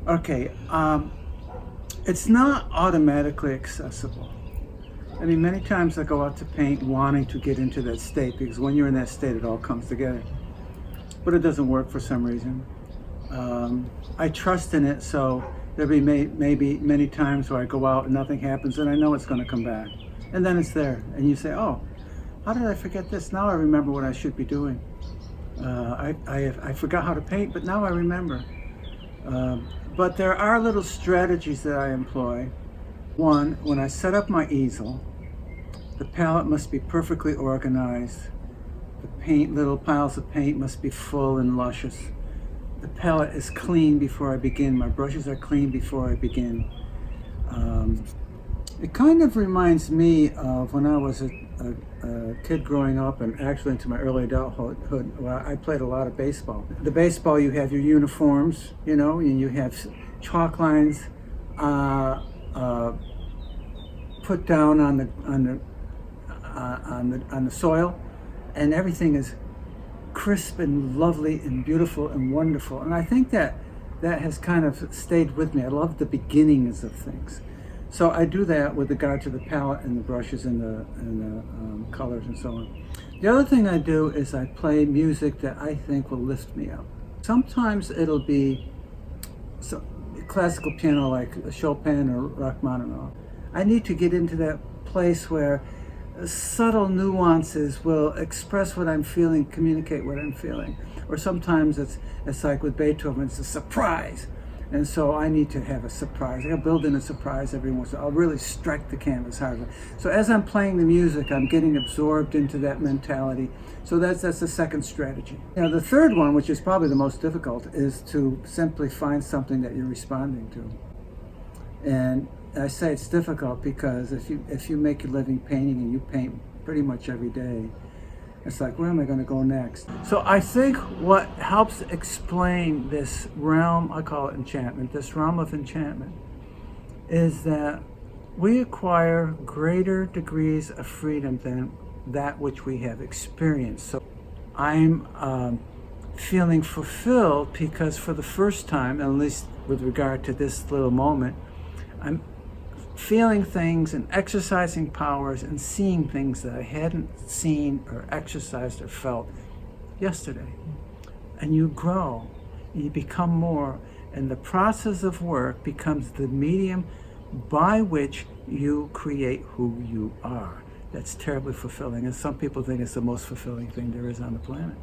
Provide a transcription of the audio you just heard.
Okay, it's not automatically accessible. I mean, many times I go out to paint wanting to get into that state, because when you're in that state, it all comes together. But it doesn't work for some reason. I trust in it, so there'll be maybe many times where I go out and nothing happens, and I know it's going to come back. And then it's there, and you say, oh, how did I forget this? Now I remember what I should be doing. I forgot how to paint, but now I remember. But there are little strategies that I employ. One, when I set up my easel, the palette must be perfectly organized. The little piles of paint must be full and luscious. The palette is clean before I begin. My brushes are clean before I begin. It kind of reminds me of when I was a kid growing up, and actually into my early adulthood, where I played a lot of baseball. The baseball, you have your uniforms, and you have chalk lines put down on the soil, and everything is crisp and lovely and beautiful and wonderful. And I think that has kind of stayed with me. I love the beginnings of things. So I do that with regard to the palette and the brushes and the colors and so on. The other thing I do is I play music that I think will lift me up. Sometimes it'll be classical piano like Chopin or Rachmaninoff. I need to get into that place where subtle nuances will express what I'm feeling, communicate what I'm feeling. Or sometimes it's like with Beethoven, it's a surprise. And so I need to have a surprise. I'll build in a surprise every once in a while. I'll really strike the canvas hard. So as I'm playing the music, I'm getting absorbed into that mentality. So that's the second strategy. Now the third one, which is probably the most difficult, is to simply find something that you're responding to. And I say it's difficult because if you make your living painting and you paint pretty much every day, it's like, where am I going to go next? So I think what helps explain this realm, I call it enchantment, this realm of enchantment, is that we acquire greater degrees of freedom than that which we have experienced. So I'm feeling fulfilled because for the first time, at least with regard to this little moment, I'm feeling things and exercising powers and seeing things that I hadn't seen or exercised or felt yesterday. And you grow, and you become more, and the process of work becomes the medium by which you create who you are. That's terribly fulfilling, and some people think it's the most fulfilling thing there is on the planet.